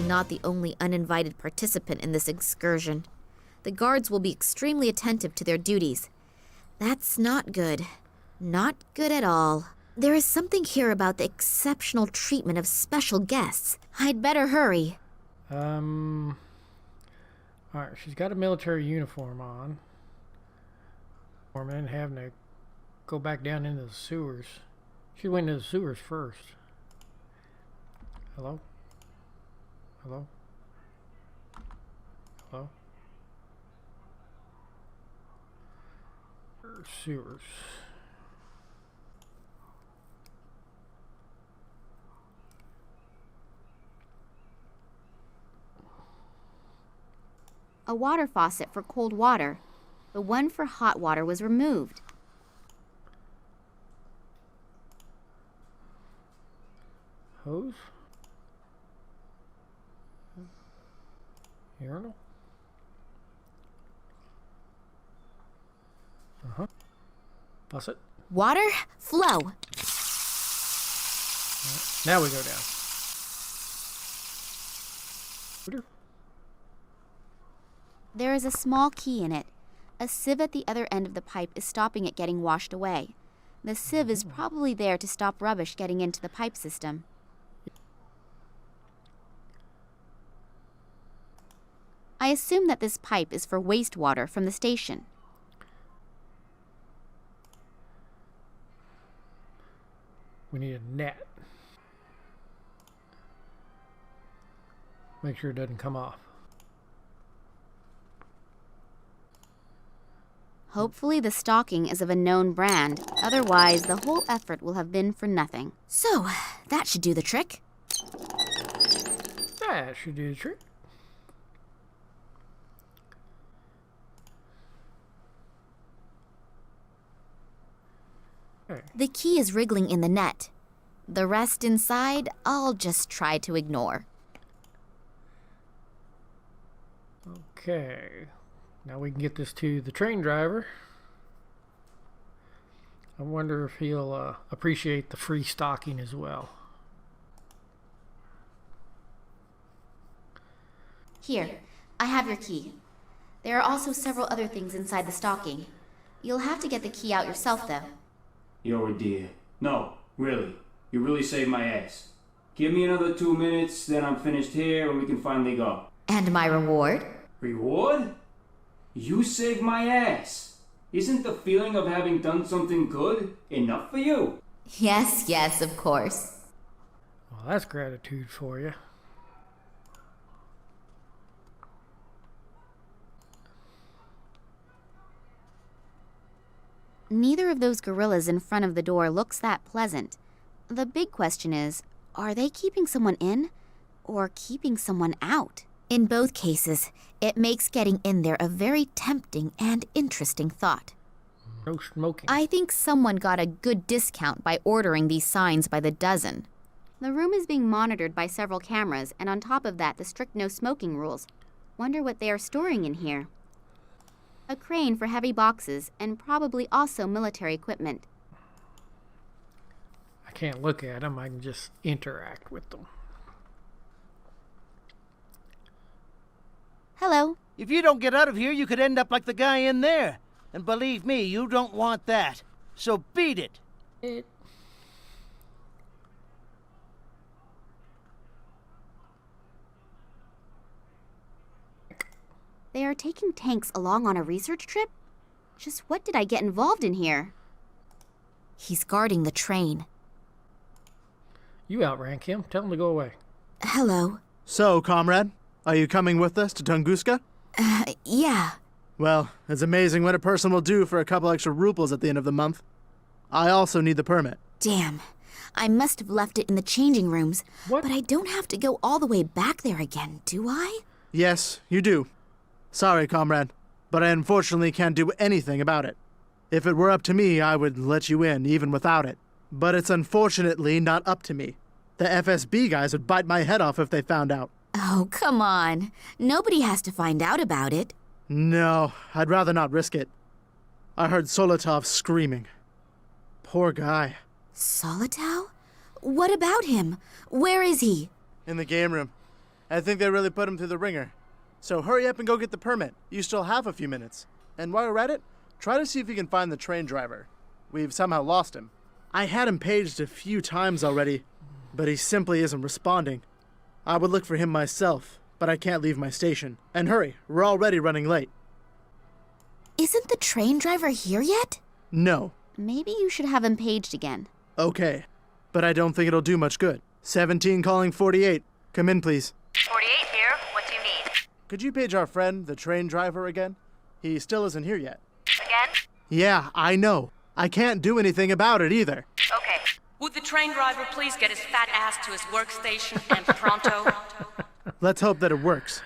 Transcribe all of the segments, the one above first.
not the only uninvited participant in this excursion. The guards will be extremely attentive to their duties. That's not good. Not good at all. There is something here about the exceptional treatment of special guests. I'd better hurry. Alright, she's got a military uniform on. And having to go back down into the sewers. She went into the sewers first. Hello? Hello? Hello? Sewers. A water faucet for cold water. The one for hot water was removed. Hose? Urinal? Uh-huh. Faucet? Water, flow. Right. Now we go down. There is a small key in it. A sieve at the other end of the pipe is stopping it getting washed away. The sieve is probably there to stop rubbish getting into the pipe system. I assume that this pipe is for wastewater from the station. We need a net. Make sure it doesn't come off. Hopefully the stocking is of a known brand. Otherwise, the whole effort will have been for nothing. So, that should do the trick. That should do the trick. Okay. The key is wriggling in the net. The rest inside, I'll just try to ignore. Okay. Now we can get this to the train driver. I wonder if he'll appreciate the free stocking as well. Here, I have your key. There are also several other things inside the stocking. You'll have to get the key out yourself, though. You're a dear. No, really. You really saved my ass. Give me another 2 minutes, then I'm finished here and we can finally go. And my reward? Reward? You saved my ass. Isn't the feeling of having done something good enough for you? Yes, yes, of course. Well, that's gratitude for you. Neither of those gorillas in front of the door looks that pleasant. The big question is, are they keeping someone in or keeping someone out? In both cases, it makes getting in there a very tempting and interesting thought. No smoking. I think someone got a good discount by ordering these signs by the dozen. The room is being monitored by several cameras, and on top of that, the strict no smoking rules. Wonder what they are storing in here. A crane for heavy boxes, and probably also military equipment. I can't look at them, I can just interact with them. Hello. If you don't get out of here, you could end up like the guy in there. And believe me, you don't want that. So beat it. They are taking tanks along on a research trip? Just what did I get involved in here? He's guarding the train. You outrank him. Tell him to go away. Hello. So, comrade, are you coming with us to Tunguska? Yeah. Well, it's amazing what a person will do for a couple extra rubles at the end of the month. I also need the permit. Damn. I must have left it in the changing rooms. What? But I don't have to go all the way back there again, do I? Yes, you do. Sorry, comrade, but I unfortunately can't do anything about it. If it were up to me, I would let you in, even without it. But it's unfortunately not up to me. The FSB guys would bite my head off if they found out. Oh, come on. Nobody has to find out about it. No, I'd rather not risk it. I heard Solotov screaming. Poor guy. Solitow? What about him? Where is he? In the game room. I think they really put him through the ringer. So hurry up and go get the permit. You still have a few minutes. And while you're at it, try to see if you can find the train driver. We've somehow lost him. I had him paged a few times already, but he simply isn't responding. I would look for him myself, but I can't leave my station. And hurry, we're already running late. Isn't the train driver here yet? No. Maybe you should have him paged again. Okay, but I don't think it'll do much good. 17 calling 48. Come in, please. 48 here. What do you need? Could you page our friend, the train driver, again? He still isn't here yet. Again? Yeah, I know. I can't do anything about it either. Okay. Would the train driver please get his fat ass to his workstation and pronto? Let's hope that it works.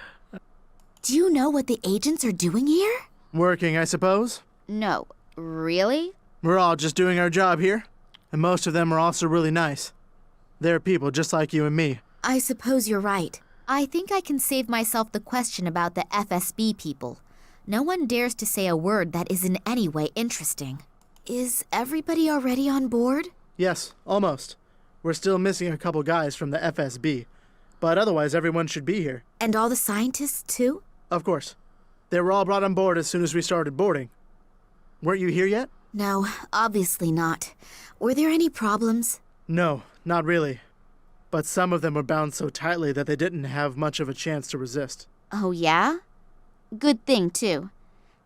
Do you know what the agents are doing here? Working, I suppose? No, really? We're all just doing our job here. And most of them are also really nice. They're people just like you and me. I suppose you're right. I think I can save myself the question about the FSB people. No one dares to say a word that is in any way interesting. Is everybody already on board? Yes, almost. We're still missing a couple guys from the FSB. But otherwise, everyone should be here. And all the scientists, too? Of course. They were all brought on board as soon as we started boarding. Weren't you here yet? No, obviously not. Were there any problems? No, not really. But some of them were bound so tightly that they didn't have much of a chance to resist. Oh, yeah? Good thing, too.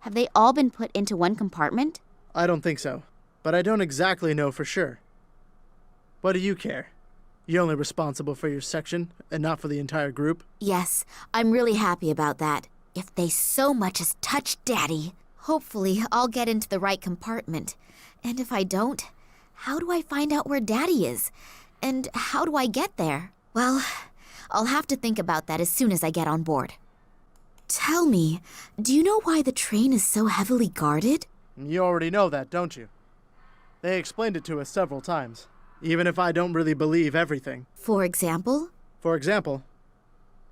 Have they all been put into one compartment? I don't think so, but I don't exactly know for sure. What do you care? You're only responsible for your section and not for the entire group. Yes, I'm really happy about that. If they so much as touch Daddy, hopefully I'll get into the right compartment. And if I don't, how do I find out where Daddy is? And how do I get there? Well, I'll have to think about that as soon as I get on board. Tell me, do you know why the train is so heavily guarded? You already know that, don't you? They explained it to us several times, even if I don't really believe everything. For example? For example,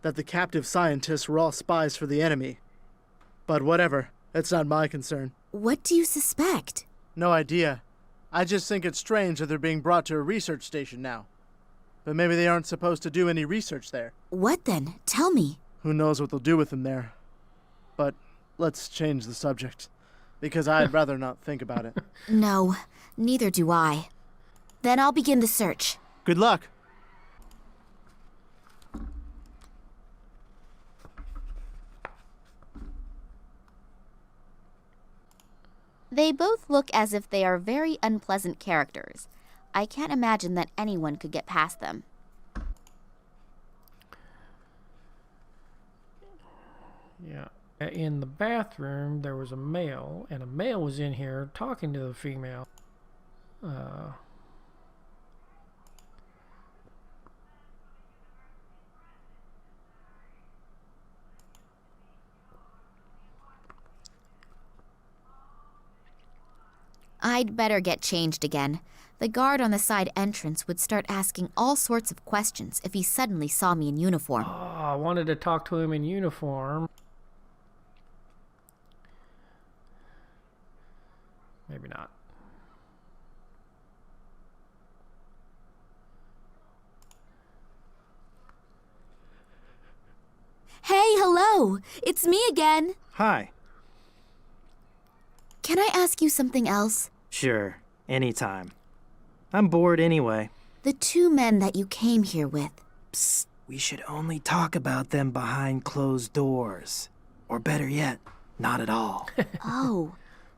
that the captive scientists were all spies for the enemy. But whatever, it's not my concern. What do you suspect? No idea. I just think it's strange that they're being brought to a research station now. But maybe they aren't supposed to do any research there. What then? Tell me. Who knows what they'll do with them there. But let's change the subject, because I'd rather not think about it. No, neither do I. Then I'll begin the search. Good luck. They both look as if they are very unpleasant characters. I can't imagine that anyone could get past them. Yeah. In the bathroom, there was a male, and a male was in here talking to the female. I'd better get changed again. The guard on the side entrance would start asking all sorts of questions if he suddenly saw me in uniform. Oh, I wanted to talk to him in uniform. Maybe not. Hey, hello! It's me again! Hi. Can I ask you something else? Sure, anytime. I'm bored anyway. The two men that you came here with. Psst, we should only talk about them behind closed doors. Or better yet, not at all. Oh,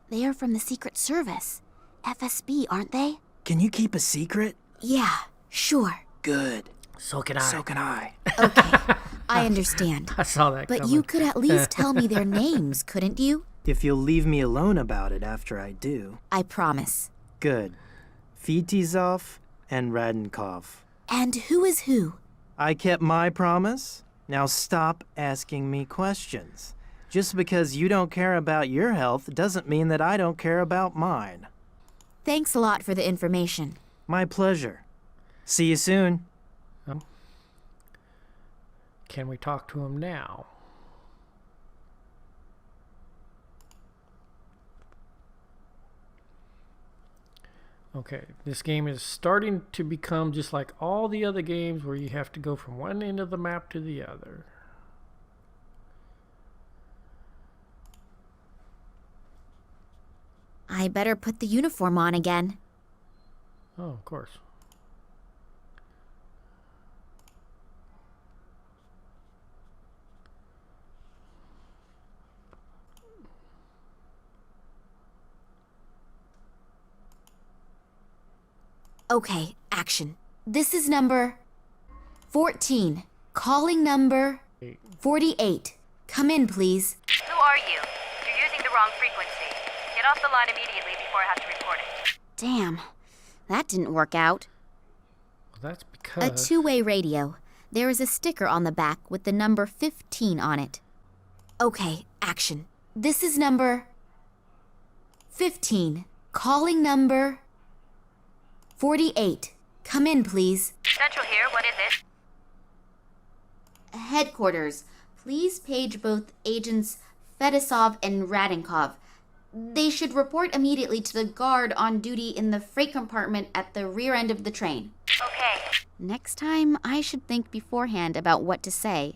they are from the Secret Service. FSB, aren't they? Can you keep a secret? Yeah, sure. Good. So can I. So can I. Okay, I understand. I saw that But coming. you could at least tell me their names, couldn't you? If you'll leave me alone about it after I do. I promise. Good. Fitizov and Radenkov. And who is who? I kept my promise. Now stop asking me questions. Just because you don't care about your health doesn't mean that I don't care about mine. Thanks a lot for the information. My pleasure. See you soon. Can we talk to him now? Okay, this game is starting to become just like all the other games where you have to go from one end of the map to the other. I better put the uniform on again. Oh, of course. Okay, action. This is number 14. Calling number 48. Come in, please. Who are you? You're using the wrong frequency. Get off the line immediately before I have to report it. Damn, that didn't work out. Well, that's A because... two-way radio. There is a sticker on the back with the number 15 on it. Okay, action. This is number 15. Calling number 48. Come in, please. Central here, what is it? Headquarters. Please page both agents Fedosov and Radinkov. They should report immediately to the guard on duty in the freight compartment at the rear end of the train. Okay. Next time, I should think beforehand about what to say.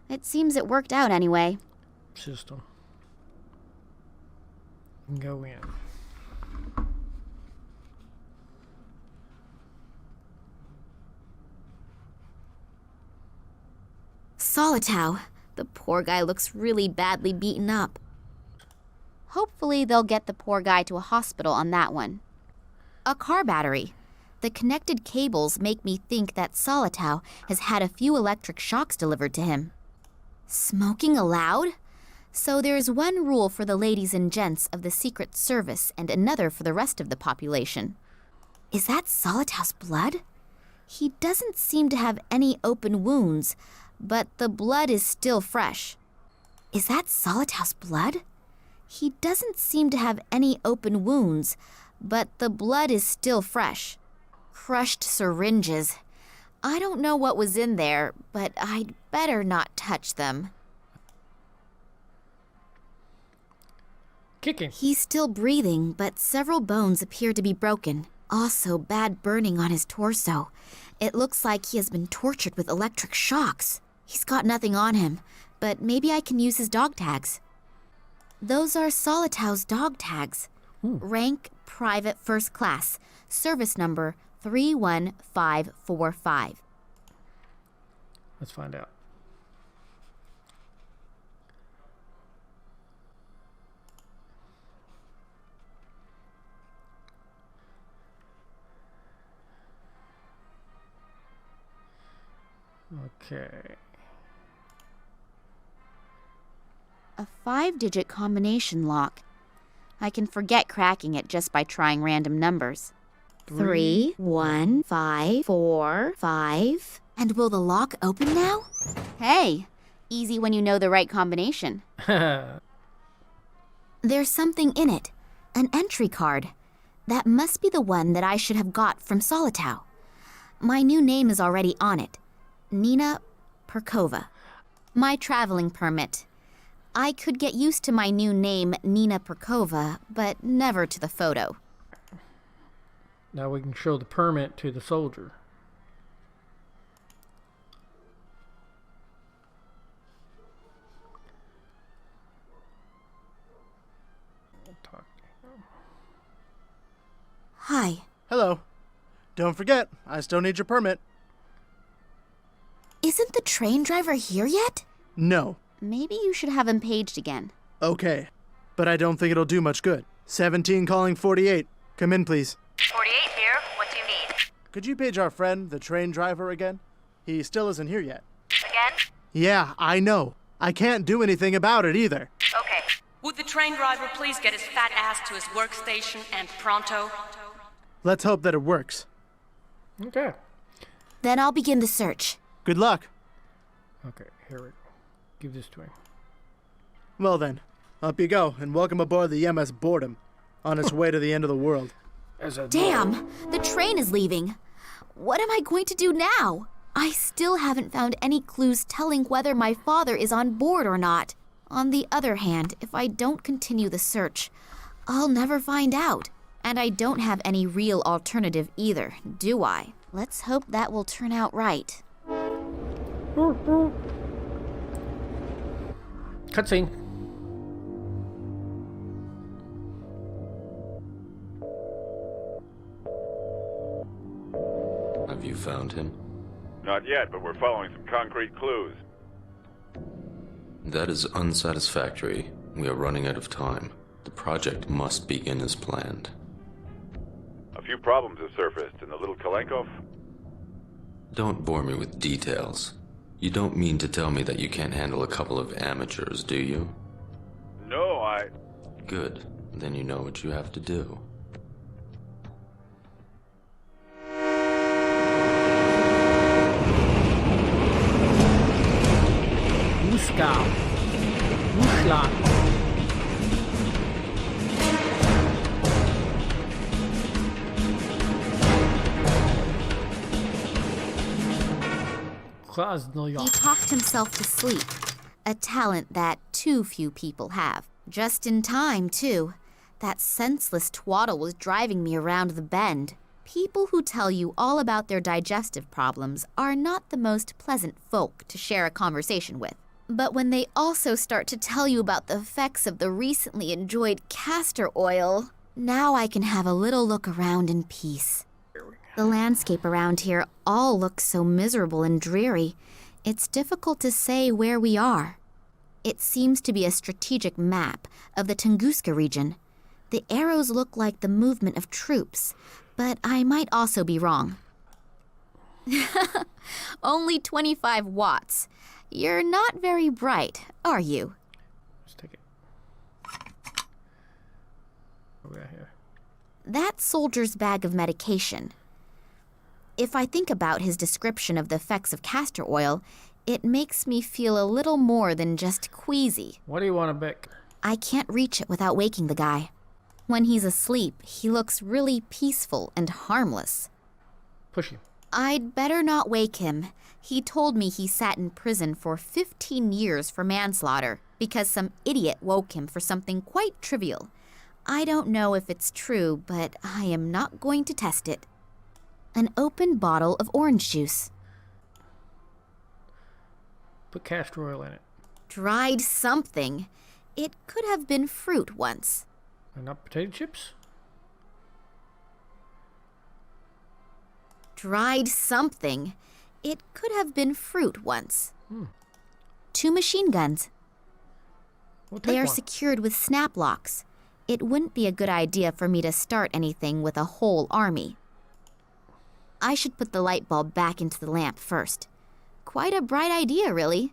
It seems it worked out anyway. System. Go in. Solitow. The poor guy looks really badly beaten up. Hopefully, they'll get the poor guy to a hospital on that one. A car battery. The connected cables make me think that Solitow has had a few electric shocks delivered to him. Smoking allowed? So there's one rule for the ladies and gents of the Secret Service and another for the rest of the population. Is that Solitow's blood? He doesn't seem to have any open wounds, but the blood is still fresh. Is that Solitow's blood? He doesn't seem to have any open wounds, but the blood is still fresh. Crushed syringes. I don't know what was in there, but I'd better not touch them. Kicking. He's still breathing, but several bones appear to be broken. Also, bad burning on his torso. It looks like he has been tortured with electric shocks. He's got nothing on him, but maybe I can use his dog tags. Those are Solitow's dog tags. Rank Private First Class. Service number 31545. Let's find out. Okay. A 5-digit combination lock. I can forget cracking it just by trying random numbers. 3, 1, 5, 4, 5. And will the lock open now? Hey, easy when you know the right combination. There's something in it. An entry card. That must be the one that I should have got from Solitow. My new name is already on it. Nina Perkova. My traveling permit. I could get used to my new name, Nina Perkova, but never to the photo. Now we can show the permit to the soldier. Hi. Hello. Don't forget, I still need your permit. Isn't the train driver here yet? No. Maybe you should have him paged again. Okay. But I don't think it'll do much good. 17 calling 48. Come in, please. 48 here, what do you need? Could you page our friend, the train driver, again? He still isn't here yet. Again? Yeah, I know. I can't do anything about it either. Okay. Would the train driver please get his fat ass to his workstation and pronto? Let's hope that it works. Okay. Then I'll begin the search. Good luck. Okay, here we go. Give this to him. Well then, up you go, and welcome aboard the MS Boredom, on its way to the end of the world. Damn! The train is leaving. What am I going to do now? I still haven't found any clues telling whether my father is on board or not. On the other hand, if I don't continue the search, I'll never find out. And I don't have any real alternative either, do I? Let's hope that will turn out right. Cutscene. Have you found him? Not yet, but we're following some concrete clues. That is unsatisfactory. We are running out of time. The project must begin as planned. A few problems have surfaced in the little Kalenkov. Don't bore me with details. You don't mean to tell me that you can't handle a couple of amateurs, do you? No, I... Good. Then you know what you have to do. Tunguska. Ushla. He talked himself to sleep, a talent that too few people have. Just in time, too. That senseless twaddle was driving me around the bend. People who tell you all about their digestive problems are not the most pleasant folk to share a conversation with. But when they also start to tell you about the effects of the recently enjoyed castor oil, now I can have a little look around in peace. The landscape around here all looks so miserable and dreary, it's difficult to say where we are. It seems to be a strategic map of the Tunguska region. The arrows look like the movement of troops, but I might also be wrong. Only 25 watts. You're not very bright, are you? Let's take it. What we got here? That soldier's bag of medication. If I think about his description of the effects of castor oil, it makes me feel a little more than just queasy. What do you want to pick? I can't reach it without waking the guy. When he's asleep, he looks really peaceful and harmless. Push him. I'd better not wake him. He told me he sat in prison for 15 years for manslaughter because some idiot woke him for something quite trivial. I don't know if it's true, but I am not going to test it. An open bottle of orange juice. Put castor oil in it. Dried something. It could have been fruit once. And not potato chips? Dried something. It could have been fruit once. 2 machine guns. We'll take They are one. secured with snap locks. It wouldn't be a good idea for me to start anything with a whole army. I should put the light bulb back into the lamp first. Quite a bright idea, really.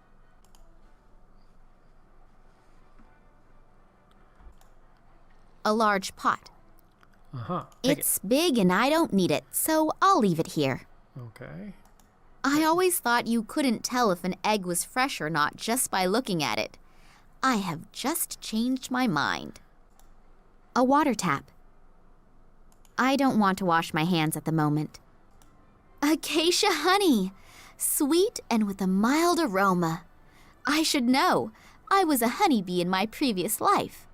A large pot. Take It's big and I don't need it, so I'll leave it here. it. Okay. I always thought you couldn't tell if an egg was fresh or not just by looking at it. I have just changed my mind. A water tap. I don't want to wash my hands at the moment. Acacia honey! Sweet and with a mild aroma. I should know. I was a honeybee in my previous life.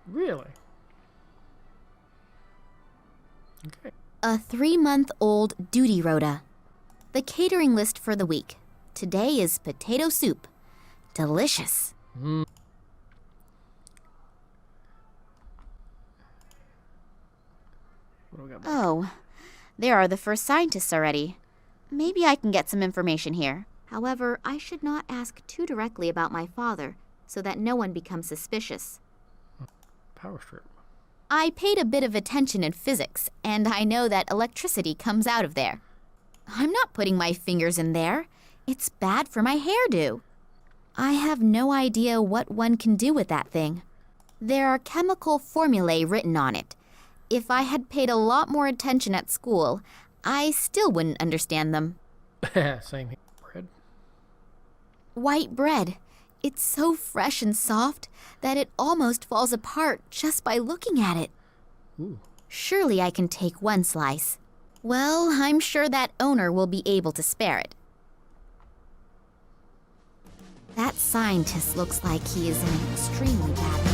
Really? Okay. A 3-month-old duty rota. The catering list for the week. Today is potato soup. Delicious. What do we got? Oh, there are the first scientists already. Maybe I can get some information here. However, I should not ask too directly about my father, so that no one becomes suspicious. Power strip. I paid a bit of attention in physics, and I know that electricity comes out of there. I'm not putting my fingers in there. It's bad for my hairdo. I have no idea what one can do with that thing. There are chemical formulae written on it. If I had paid a lot more attention at school, I still wouldn't understand them. Same here. Bread. White bread. It's so fresh and soft that it almost falls apart just by looking at it. Ooh. Surely I can take one slice. Well, I'm sure that owner will be able to spare it. That scientist looks like he is in an extremely bad